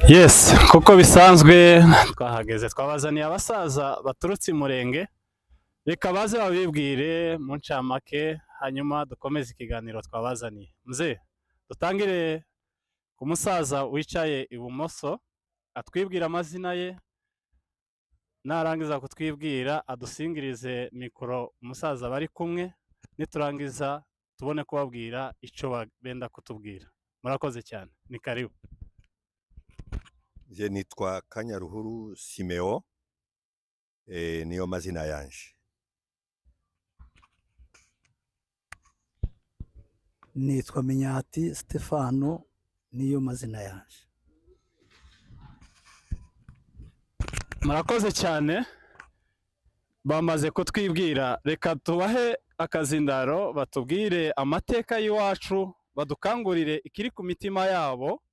Yes, kuko bisanzwe twahageze twabazaniye abasaza baturutse Murenge, reka baze babibwire mu ncamake hanyuma dukomeze ikiganiro twabazaniye. Mzee, dutangire ku musaza wicaye ibumoso atwibwira amazina ye, narangiza kutwibwira adusingirize mikoro umusaza bari kumwe, niturangiza tubone kubabwira ico benda kutubwira. Murakoze cyane, ni karibu. Je nitwa Kanyaruhuru Simeo, niyo mazina yanje. Nitwa Minyati Stefano, niyo mazina yanje. Murakoze cyane, bamaze kutwibwira, reka tubahe akazindaro batubwire amateka y'iwacu, badukangurire ikiri ku mitima yabo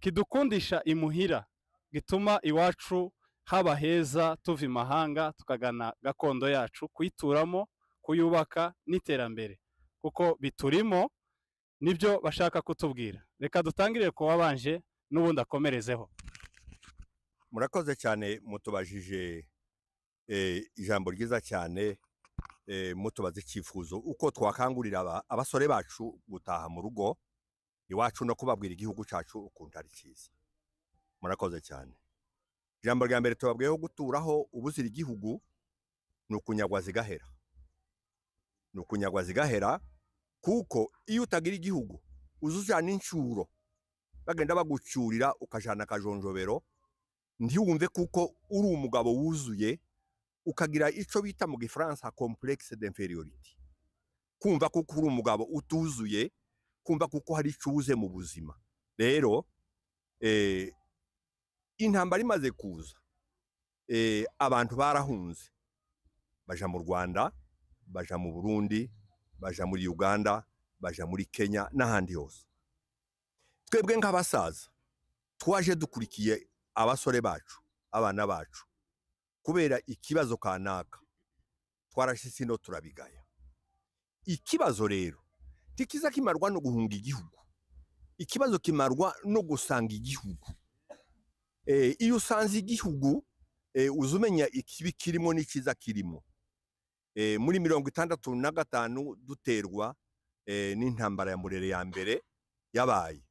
kidukundisha imuhira, gituma iwacu haba heza, tuva imahanga tukagana gakondo yacu, kuyituramo, kuyubaka n'iterambere, kuko biturimo nibyo bashaka kutubwira. Reka dutangire ku wabanje n'ubundi akomerezeho. Murakoze cyane, mutubajije ijambo ryiza cyane, mutubaze icyifuzo uko twakangurira abasore bacu gutaha mu rugo iwacu no kubabwira igihugu cyacu ukuntu ari cyiza. Murakoze cyane. Ijambo rya mbere tubabwiyeho guturaho ubuzira igihugu ni ukunyagwa zigahera. Ni ukunyagwa zigahera, kuko iyo utagira igihugu uzujana inshuro bagenda bagucyurira ukajana akajonjobero, ntiwumve kuko uri umugabo wuzuye, ukagira ico bita mu Gifaransa complexe d'infériorité. Kumva kuko uri umugabo utuzuye, kumva kuko hari icuze mu buzima. Rero intambara imaze kuza, abantu barahunze, baja mu Rwanda, baja mu Burundi, baja muri Uganda, baja muri Kenya n'ahandi hose. Twebwe nk'abasaza twaje dukurikiye abasore bacu, abana bacu, kubera ikibazo kanaka twarashitse no turabigaya. Ikibazo rero tikiza kimarwa no guhunga igihugu, ikibazo kimarwa no gusanga igihugu. Iyo usanze igihugu uzumenya ikibi kirimo n'ikiza kirimo. Muri 65 duterwa n'intambara ya Murere ya mbere yabaye,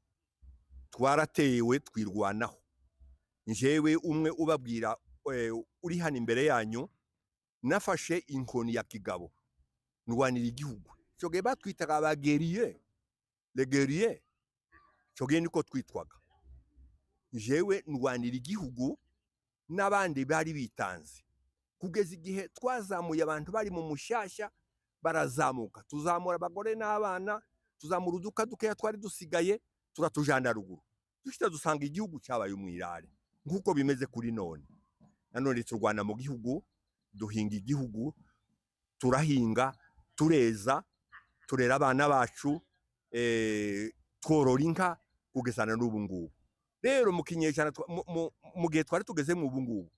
twaratewe twirwanaho. Njewe umwe ubabwira uri hano imbere yanyu, nafashe inkoni ya kigabo ndwanira igihugu. Coge batwitaga abageriye, le guerrier, coge niko twitwaga. Njewe ndwanira igihugu n'abandi bari bitanze, kugeza igihe twazamuye abantu bari mu mushasha barazamuka, tuzamura abagore n'abana, tuzamura uduka dukeya twari dusigaye, turatujana ruguru. Dushita dusanga igihugu cyabaye umwirare, nkuko bimeze kuri none. Nanone turwana mu gihugu, duhinga igihugu, turahinga, tureza, turera abana bacu, tworora inka kugezana n'ubu ngubu. Rero mu kinyejana mu gihe twari tugeze mu bungubu,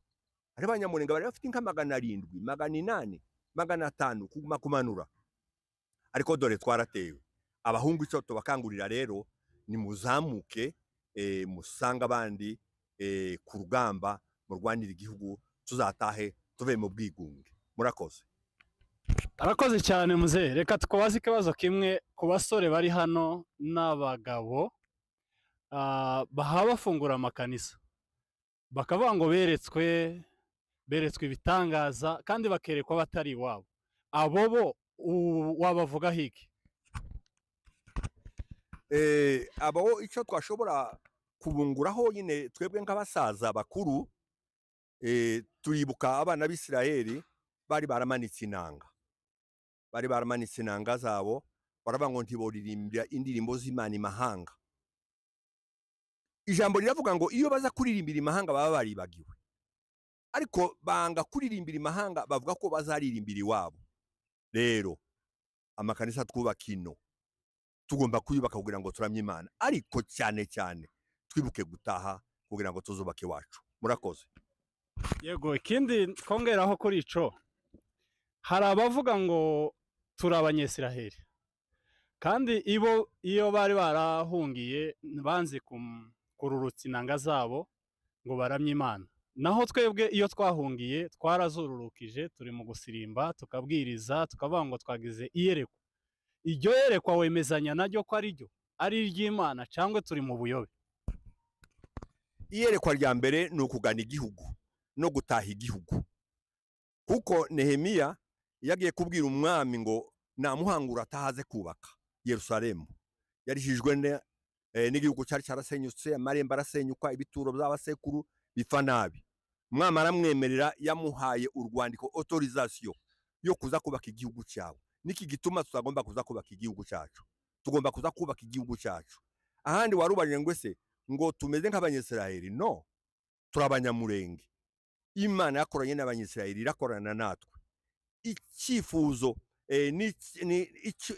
ari Abanyamurenge bari bafite inka 700, 800, 500 kumanura. Ariko dore twaratewe. Abahungu icyo tubakangurira rero ni muzamuke, musanga abandi ku rugamba, mu rwanira igihugu, tuzatahe tuve mu bwigunge. Murakoze. Arakoze cyane muzee, reka tukubaze ikibazo kimwe ku basore bari hano n'abagabo bafungura amakanisa, bakavuga ngo beretswe ibitangaza kandi bakerekwa batari iwabo. Abo bo wabavuga hiki? Abo icyo twashobora kubunguraho nyine twebwe nk'abasaza bakuru, turibuka abana b'Isiraheli bari baramanitse inanga. Bari baramanitse inanga zabo, baravuga ngo ntiboririmbira indirimbo z'Imana imahanga. Ijambo riravuga ngo iyo baza kuririmbira imahanga baba baribagiwe, ariko banga kuririmbira imahanga, bavuga ko bazaririmbira iwabo. Rero amakanisa twubaka ino tugomba kuyubaka kugira ngo turamye Imana, ariko cyane cyane twibuke gutaha kugira ngo tuzubake iwacu. Murakoze. Yego, ikindi twongeraho kuri ico, hari abavuga ngo turi Abanyesiraheli, kandi iyo bari barahungiye banze kururutsa inanga zabo, ngo baramye Imana. Naho twebwe iyo twahungiye twarazururukije, turi mu gusirimba, tukabwiriza, tukavuga ngo twagize iyerekwa. Iryo yerekwa wemezanya naryo ko ari ryo, ari iry'Imana cyangwa turi mu buyobe? Iyerekwa rya mbere ni ukugana igihugu no gutaha igihugu, kuko Nehemiya yagiye kubwira umwami ngo namuhangura atahaze kubaka Yerusalemu. Yarishijwe n'igihugu cyari cyarasenyutse, amarembo arasenyuka, ibituro by'abasekuru bipfa nabi. Umwami aramwemerera, yamuhaye urwandiko autorisation yo kuza kubaka igihugu cyawe. Niki gituma tutagomba kuza kubaka igihugu cyacu? Tugomba kuza kubaka igihugu cyacu. Ahandi warubarije ngo se ngo tumeze nk'Abanyisiraheli? No, turabanyamurenge. Imana yakoranye n'Abanyisiraheli, irakorana natwe. Icyifuzo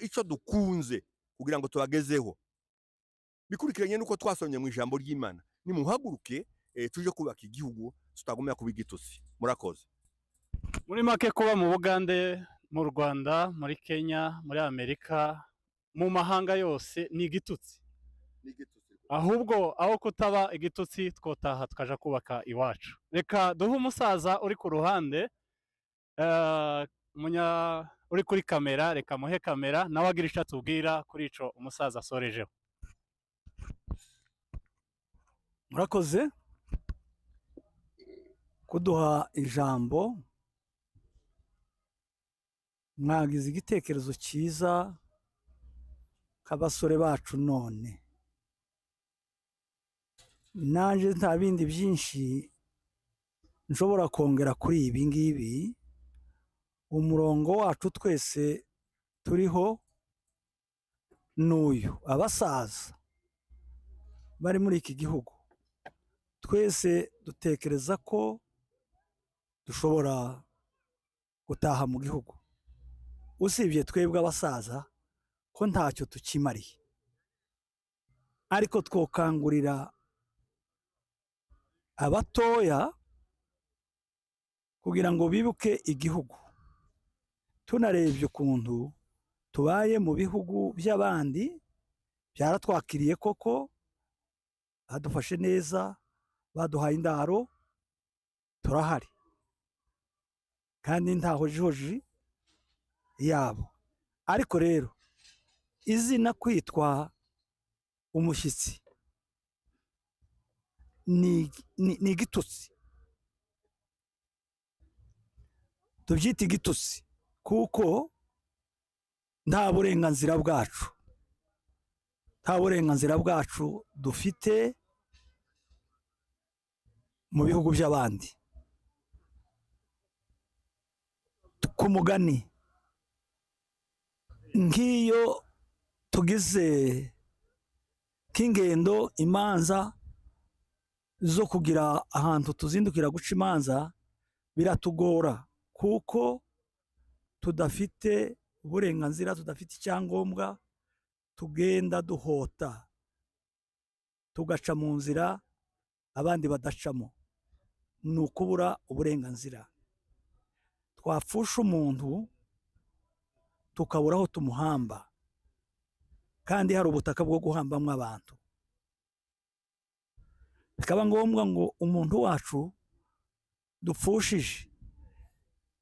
icyo dukunze kugira ngo tubagezeho bikurikiranye nuko twasomye mu ijambo ry'Imana. Nimuhaguruke tuje kubaka igihugu, tutagomba kuba igitutsi. Murakoze. Muri make, kuba mu Bugande, mu Rwanda, muri Kenya, muri Amerika, mu mahanga yose ni igitutsi. Ahubwo aho kutaba igitutsi twotaha tukaja kubaka iwacu. Reka duhe umusaza uri ku ruhande, uri kuri kamera, reka muhe kamera nawe agira icyo atubwira kuri ico umusaza asorejeho. Murakoze kuduha ijambo, mwagize igitekerezo cyiza k'abasore bacu. None naje nta bindi byinshi nshobora kongera kuri ibi ngibi. Umurongo wacu twese turiho n'uyu, abasaza bari muri iki gihugu, twese dutekereza ko dushobora gutaha mu gihugu, usibye twebwe abasaza ko ntacyo tukimariye. Ariko twokangurira abatoya kugira ngo bibuke igihugu. Tunarebye ukuntu tubaye mu bihugu by'abandi, byaratwakiriye koko, badufashe neza, baduhaye indaro, turahari kandi ntaho jihoji yabo. Ariko rero izina kwitwa umushyitsi ni igitutsi, tubyita igitutsi kuko nta burenganzira bwacu dufite mu bihugu by'abandi. Ku mugani, nk'iyo tugize nk'ingendo, imanza zo kugira ahantu tuzindukira guca imanza, biratugora kuko tudafite uburenganzira, tudafite icyangombwa, tugenda duhota, tugaca mu nzira abandi badacamo. Ni ukubura uburenganzira. Twapfusha umuntu tukabura aho tumuhamba, kandi hari ubutaka bwo guhambamo abantu. Bikaba ngombwa ngo umuntu wacu dupfushije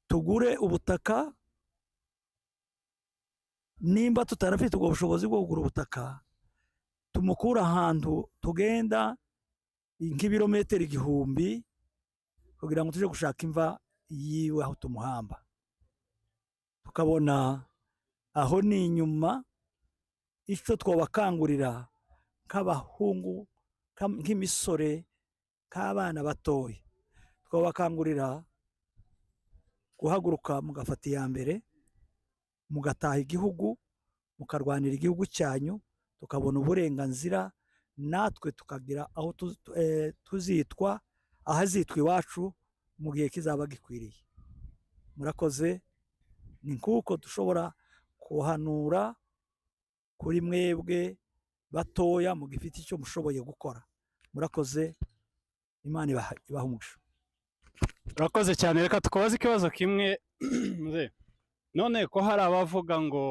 tugure ubutaka. Nimba tutarafite ubwo bushobozi bwo kugura ubutaka, tumukura ahantu tugenda nk'ibirometero 1000 kugira ngo tuje gushaka imva yiwe aho tumuhamba. Tukabona aho ni inyuma. Icyo twabakangurira nk'abahungu, nk'imisore, nk'abana batoya, twabakangurira guhaguruka mugafata iya mbere, mugataha igihugu, mukarwanira igihugu cyanyu, tukabona uburenganzira, natwe tukagira aho tuzitwa, ahazitwa iwacu mu gihe kizaba gikwiriye. Murakoze. Ni nk'uko dushobora kuhanura kuri mwebwe batoya mu gifite icyo mushoboye gukora. Murakoze. Imana ibaha umugisha. Urakoze cyane. Reka tukubaze ikibazo kimwe. None ko hari abavuga ngo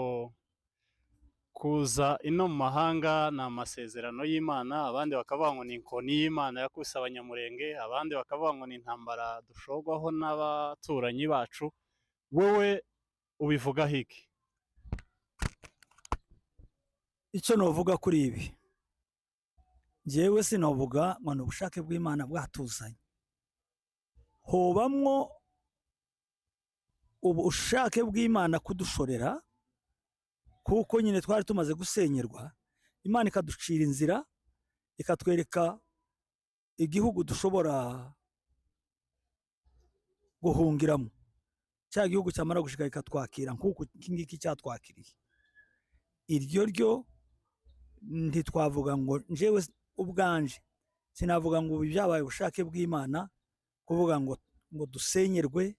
kuza ino mu mahanga ni amasezerano y'Imana, abandi bakavuga ngo ni inkoni y'Imana yakubise abanyamurenge, abandi bakavuga ngo ni intambara dushogwaho n'abaturanyi bacu. Wowe ubivugaho iki? icyo novuga kuri ibi, njyewe sinovuga ngo ni ubushake bw'Imana bwatuzanye, hobamwo ubushake bw'Imana kudushorera, kuko nyine twari tumaze gusenyerwa, Imana ikaducira inzira, ikatwereka igihugu dushobora guhungiramo, cya gihugu cyamara gushika ikatwakira nk'uko iki ngiki cyatwakiriye. Iryo ryo ntitwavuga ngo njyewe ubwanje sinavuga ngo ubu byabaye ubushake bw'Imana kuvuga ngo dusenyerwe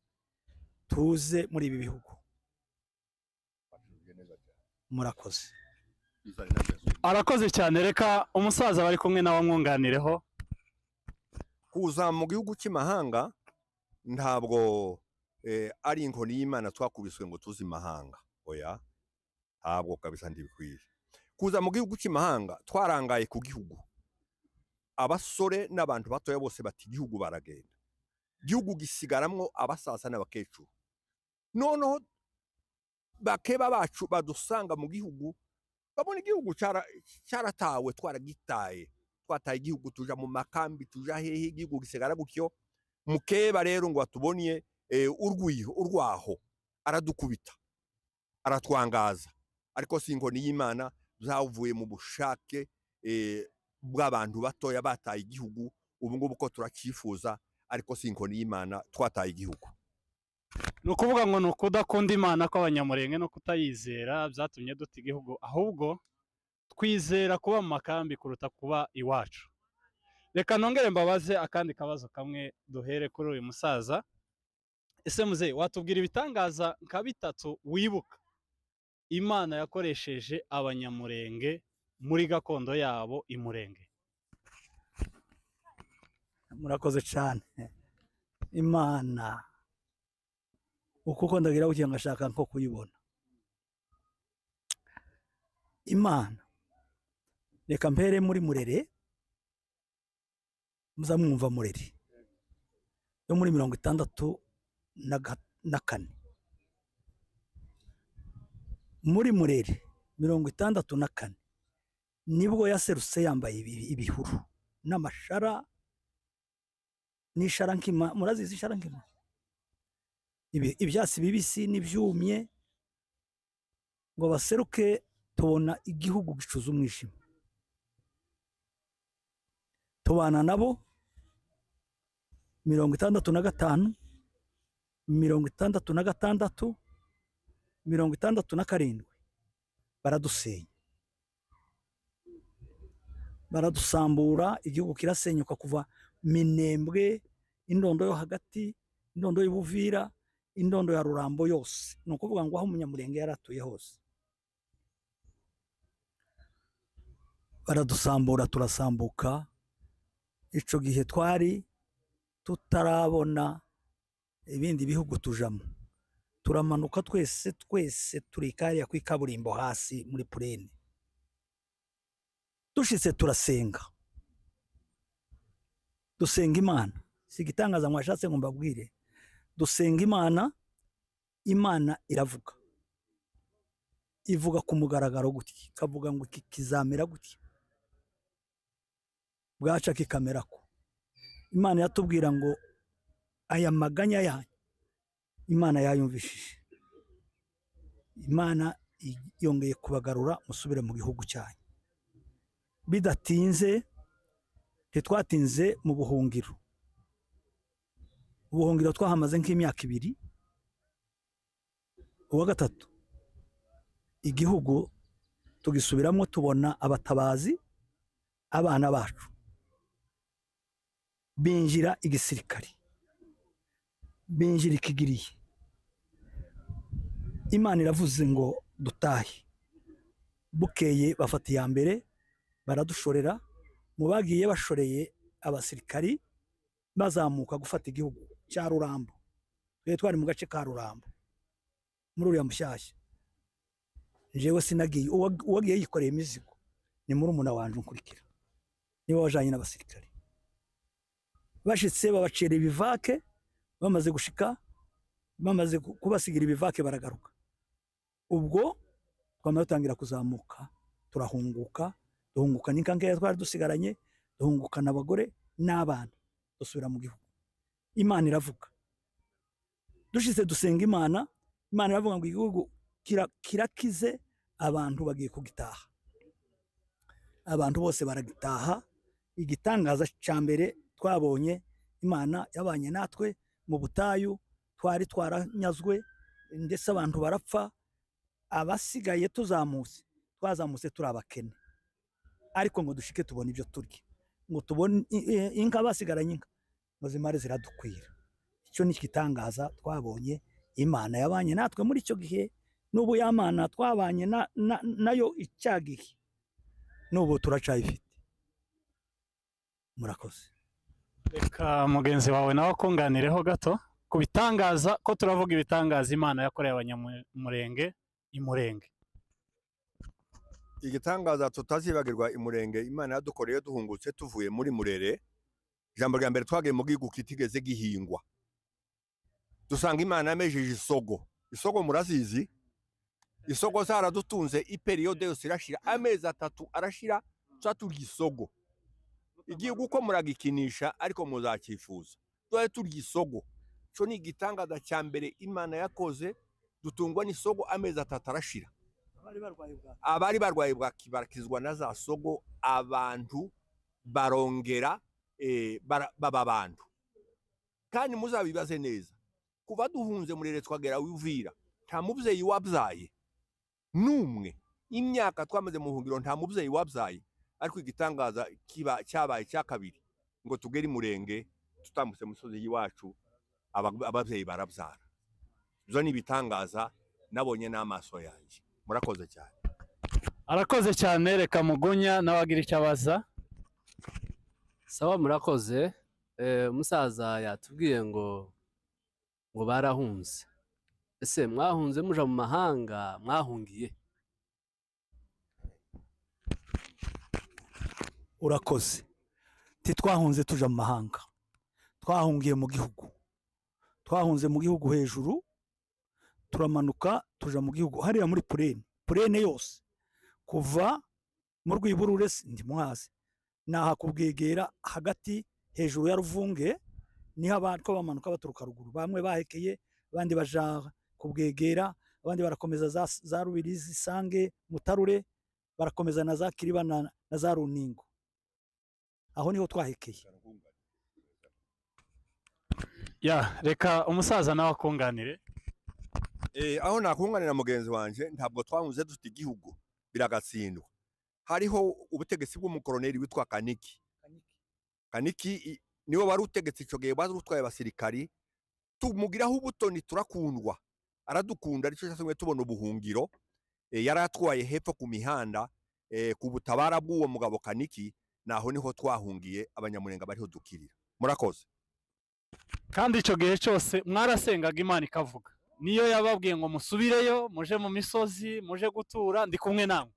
tuze muri ibi bihugu. Murakoze. Arakoze cyane. Reka umusaza bari kumwe nawe amwunganireho. Kuza mu gihugu cy'imahanga ntabwo ari inkoni y'Imana twakubiswe ngo tuzi imahanga, oya, ntabwo kabisa ntibikwiye. Kuza mu gihugu cy'imahanga twarangaye ku gihugu, abasore n'abantu batoya bose bati igihugu baragenda, igihugu gisigaramwo abasasa n'abakecuru. Noneho bakeba bacu badusanga mu gihugu, babona igihugu cyaratawe, twaragitaye, twataye igihugu, tuja mu makambi, tuja hehe, igihugu gisigara gutyo. Mukeba rero ngo atubonye urwaho aradukubita, aratwangaza, ariko si inkoni y'Imana, zavuye mu bushake bw'abantu batoya bataye igihugu. Ubu ngubu ko turakifuza, ariko si inkoni y'Imana, twataye igihugu. Ni ukuvuga ngo ni ukudakunda Imana kw'abanyamurenge no kutayizera byatumye duta igihugu, ahubwo twizera kuba mu makambi kuruta kuba iwacu. Reka nongere mbabaze akandi kabazo kamwe, duhere kuri uyu musaza. Ese muzehe, watubwira ibitangaza nka bitatu wibuka Imana yakoresheje abanyamurenge muri gakondo yabo imurenge? Murakoze cyane. Imana uko ndagira kugira ngo ashaka nko kuyibona. Imana, reka mpere muri Murere, muzamwumva Murere yo muri 64. Muri Murere 64 nibwo yaserutse yambaye ibihuru n'amashara n'ishara nkima. Murazizi ishara nkima? Ibyasi bibisi n'ibyumye, ngo baseruke tubona igihugu gicuza umwijima. Tubana nabo 65, 66, 67, baradusenya, baradusambura, igihugu kirasenyuka kuva Minembwe, Indondo yo hagati, Indondo y'Ubuvira, Indondo ya Rurambo yose. Ni ukuvuga ngo aho umunyamurenge yaratuye hose baradusambura, turasambuka. Ico gihe twari tutarabona ibindi bihugu tujamo, turamanuka twese turikariya kw'ikaburimbo hasi muri Purene. Dushitse turasenga, dusenga Imana. Si igitangaza mwashatse ngo mbabwire, dusenga Imana, Imana iravuga, ivuga ku mugaragaro gutya, ikavuga ngo iki kizamera gutya, bwaca kikamerako. Imana yatubwira ngo aya maganya yanyu Imana yayumvishije, Imana yongeye kubagarura musubire mu gihugu cyanyu. Bidatinze, ntitwatinze mu buhungiro. Ubuhungiro twahamaze nk'imyaka 2. Uwa gatatu igihugu tugisubiramo, tubona abatabazi, abana bacu binjira igisirikari, binjira ikigiriye. Imana iravuze ngo dutahe. Bukeye bafata iya mbere, baradushorera. Mu bagiye bashoreye abasirikari bazamuka gufata igihugu cya Rurambo, twari mu gace ka Rurambo muri uriya mushyashya. jewe sinagiye uwagiye yikoreye imizigo ni murumuna wanje unkurikira niwe wajanye n'abasirikare bashitse babacera ibivake bamaze gushika bamaze kubasigira ibivake baragaruka ubwo twamatangira kuzamuka turahunguka duhunguka n'inkankeya twari dusigaranye duhunguka n'abagore n'abana dusubira mu gihugu Imana iravuga dushitse dusenga Imana iravuga ngo igihugu kirakize abantu bagiye kugitaha abantu bose baragitaha igitangaza cya mbere twabonye Imana yabanye natwe mu butayu twari twaranyazwe ndetse abantu barapfa abasigaye twazamutse turi abakene ariko ngo dushike tubone ibyo turya ngo tubone inka basigaranye inka ngo zimare ziradukwira icyo ni igitangaza twabonye Imana yabanye natwe muri icyo gihe n'ubu y'Imana twabanye nayo icyagihe n'ubu turacayifite murakoze reka mugenzi wawe nawe akunganireho gato ku bitangaza ko turavuga ibitangaza Imana yakoreye abanyamurenge imurenge igitangaza tutazibagirwa imurenge Imana yadukoreye duhungutse tuvuye muri Murere ijambo rya mbere twagiye mu gihugu kitigeze gihingwa dusanga Imana yamejeje isogo murazizi isogo zaradutunze iperiyode yose irashira amezi 3 arashira turya isogo igihugu uko muragikinisha ariko muzakifuza twaye turya isogo cyo ni igitangaza cya mbere Imana yakoze dutungwa n'isogo amezi 3 arashira abari barwaye barakizwa na za sogo abantu barongera baba bantu kandi muzabibaze neza kuva duhunze Murere twagera Uvira nta mubyeyi wabyaye numwe imyaka twamaze mu buhungiro nta mubyeyi wabyaye ariko igitangaza cyabaye cya kabiri ngo tugere imurenge tutambutse musozi yiwacu ababyeyi barabyara ibyo ni ibitangaza nabonye n'amaso yanjye murakoze cyane arakoze cyane reka Mugunya nawe agira icyo abaza sawa murakoze umusaza yatubwiye ngo barahunze ese mwahunze muja mu mahanga mwahungiye urakoze titwahunze tuja mu mahanga twahungiye mu gihugu twahunze mu gihugu hejuru turamanuka tuja mu gihugu hariya muri purene yose kuva mu Rwiburure ndi muhazi naha kubwegera hagati hejuru ya Ruvunge niho abantu bamanuka baturuka ruguru bamwe bahekeye abandi baja kubwegera abandi barakomeza za Rubirizi Sange Mutarure barakomeza na za Kiriba na za Runingo aho niho twahekeye ya reka umusaza nawe akunganire aho nakunganira mugenzi wanje ntabwo twahunze dufite igihugu biragatsindwa hariho ubutegetsi bw'umukoroneri witwa Kaniki niwe wari utegetse icyo gihe bari utwaye abasirikari tumugiraho ubutoni turakundwa aradukunda aricyo cyasomwe tubona ubuhungiro yaratwaye hepfo ku mihanda ku butabara bw'uwo mugabo Kaniki naho niho twahungiye abanyamurenga bariho dukirira murakoze kandi icyo gihe cyose mwarasengaga Imana ikavuga niyo yababwiye ngo musubireyo muje mu misozi muje gutura ndi kumwe namwe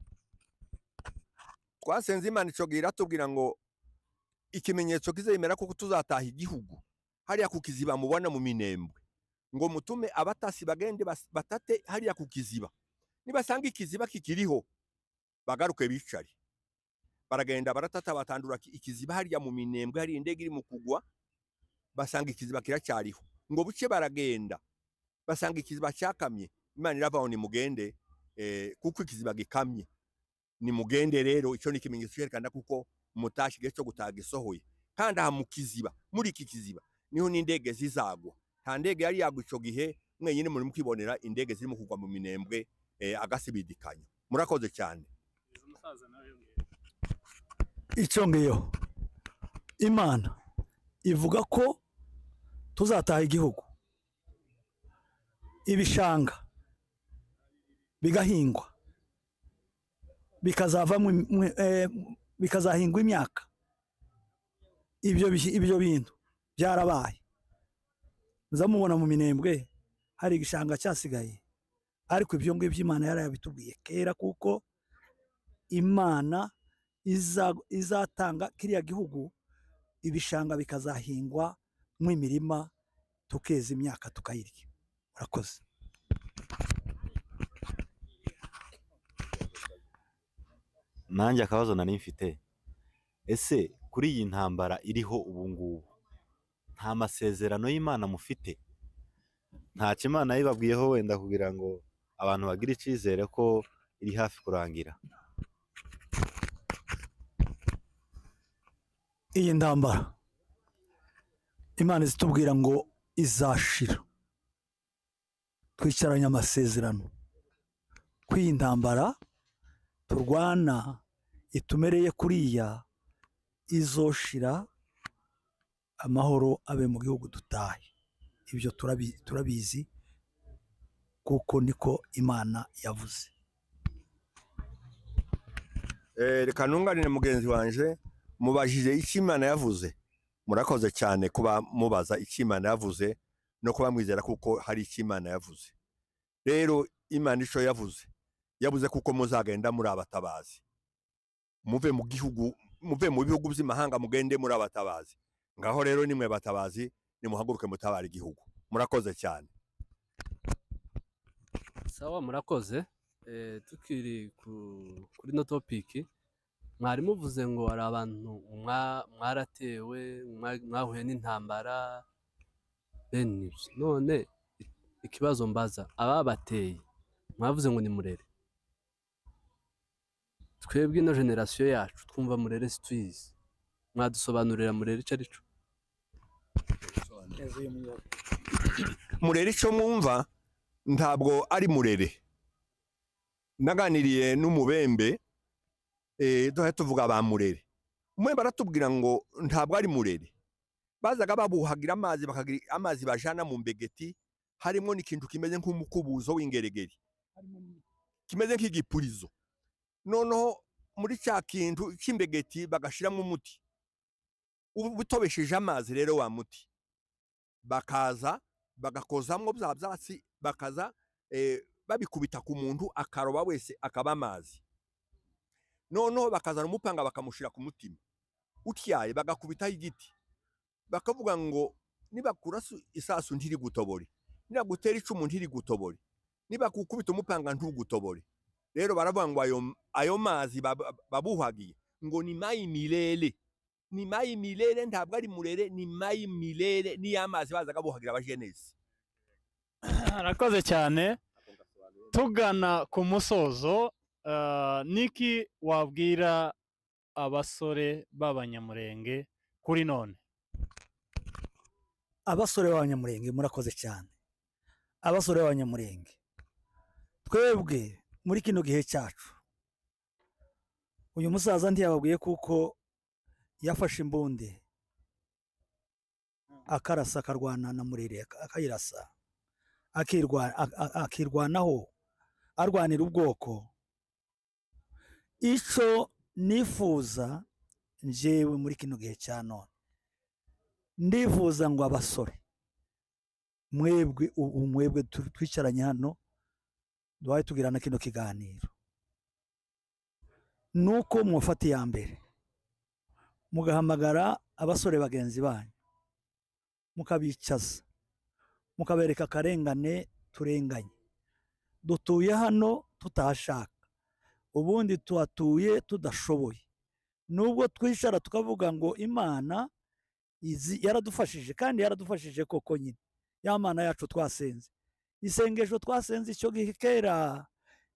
twasenze Imana icyo gihe iratubwira ngo ikimenyetso kizemera ko tuzataha igihugu hariya ku kiziba mubona mu Minembwe ngo mutume abatasi bagende batate hariya ku kiziba nibasanga ikiziba kikiriho bagaruke bicari baragenda baratata batandura ikiziba hariya mu Minembwe hari indege iri mu kugwa basanga ikiziba kiracyariho ngo buce baragenda basanga ikiziba cyakamye Imana iravaho ni mugende kuko ikiziba gikamye ni mugende rero icyo ni ikimenyetso cyerekana kuko mutashi gihe cyo gutaga isohoye kandi aha mu kiziba muri iki kiziba niho n'indege zizagwa nta ndege yari yagwa icyo gihe mwenyine muri mukibonera indege zirimo kugwa mu Minembwe agasibidikanya murakoze cyane icyo ngiyo Imana ivuga ko tuzataha igihugu ibishanga bigahingwa bikazahingwa imyaka ibyo bintu byarabaye muzamubona mu Minembwe hari igishanga cyasigaye ariko ibyo ngibyo Imana yarabitubwiye kera, kuko Imana izatanga kiriya gihugu, ibishanga bikazahingwa mu imirima, tukeza imyaka tukayirya. Murakoze. nanjye akabazo nari mfite, ese kuri iyi ntambara iriho ubu ngubu nta masezerano y'Imana mufite? ntacyo Imana yibabwiyeho wenda kugira ngo abantu bagire icyizere ko iri hafi kurangira? Iyi ntambara Imana izitubwira ngo izashira, twicaranye amasezerano ko iyi ntambara turwana itumereye kuriya izoshira, amahoro abe mu gihugu dutahe. Ibyo turabizi kuko niko Imana yavuze. reka ntunganire mugenzi wanje, mubajije icyo Imana yavuze. Murakoze cyane kuba mubaza icyo Imana yavuze no kuba mwizera kuko hari icyo Imana yavuze. Rero Imana icyo yavuze kuko muzagenda muri abatabazi, muve mu gihugu, muve mu bihugu by'imahanga, mugende muri abatabazi. Ngaho rero nimwe batabazi, nimuhaguruke mutabara igihugu. Murakoze cyane. Sawa, murakoze. Tukiri kuri no topic, mwari muvuze ngo hari abantu mwaratewe, mwahuye n'intambara bene ibyo. None ikibazo mbaza, ababateye mwavuze ngo ni Murere. Twebwe ino generasiyo yacu twumva Murere situizi, mwadusobanurira Murere icyo ari cyo? Murere icyo mwumva ntabwo ari Murere. Naganiriye n'umubembe, duhe tuvuga ba Murere. Umwe baratubwira ngo ntabwo ari Murere. Bazaga babuhagira amazi, bakagira amazi bajana mu mbegeti, harimo n'ikintu kimeze nk'umukubuzo w'ingeregeri, kimeze nk'igipurizo. Noneho muri cya kintu cy'imbegeti bagashiramo umuti, ubutobesheje amazi rero wa muti, bakaza bagakozamwo bya byatsi, bakaza babikubita ku muntu akaroba wese akaba amazi. Noneho bakazana umupanga bakamushira ku mutima, utyaye bagakubitaho igiti, bakavuga ngo nibakurasu isasu ntiri gutobore, nibagutera icumu ntiri gutobore, nibakukubita umupanga ntugutobore. Rero baravuga ngo ayo mazi babuhagiye ngo ni mayi milele, ni mayi milele, ntabwo ari Murere, ni mayi milele, ni amazi bazaga buhagira abajenesi. Arakoze cyane. Tugana ku musozo, niki wabwira abasore b'Abanyamurenge kuri none? Abasore b'Abanyamurenge murakoze cyane. Abasore b'Abanyamurenge, twebwe muri kino gihe cyacu, uyu musaza ntiyababwiye kuko yafashe imbunde akarasa, akarwana na Murere, akayirasa, akirwanaho, arwanira ubwoko. Icyo nifuza njyewe muri kino gihe cya none, ndifuza ngo abasore mwebwe twicaranye hano duhaye tugirana kino kiganiro, nuko mwufata iya mbere mugahamagara abasore bagenzi banyu, mukabicaza, mukabereka akarengane turenganye. Dutuye hano tutahashaka, ubundi tuhatuye tudashoboye. Nubwo twicara tukavuga ngo Imana yaradufashije, kandi yaradufashije koko nyine, ya Mana yacu twasenze, isengesho twasenze icyo gihe kera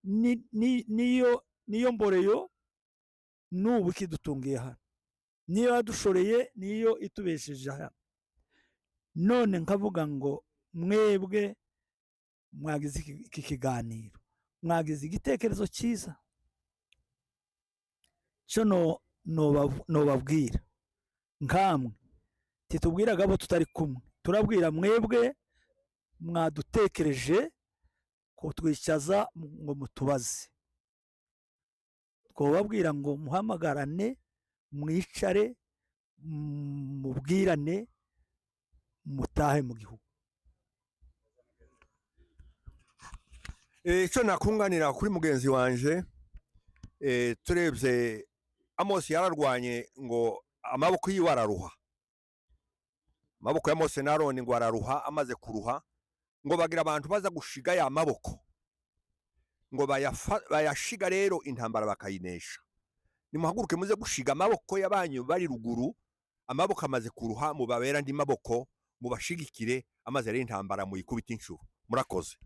niyo mboreyo n'ubu ikidutungiye hano, niyo yadushoreye, niyo itubesheje hano. None nkavuga ngo mwebwe mwagize iki kiganiro, mwagize igitekerezo cyiza, cyo nobabwira nkamwe titubwiraga abo tutari kumwe, turabwira mwebwe mwadutekereje kutwicaza ngo mutubaze. Twababwira ngo muhamagarane, mwicare, mubwirane, mutahe mu gihugu. icyo nakunganira kuri mugenzi wanje turebye Amosi yararwanye ngo amaboko yiwe araruha, amaboko ya Mose na Aroni ngo araruha, amaze kuruha ngo bagira abantu baza gushiga ya maboko ngo bayashiga rero intambara bakayinesha. Nimuhaguruke muze gushiga amaboko y'abanyu bari ruguru, amaboko amaze kuruha mubabera andi maboko mubashigikire, amaze rero intambara muyikubita inshuro. Murakoze.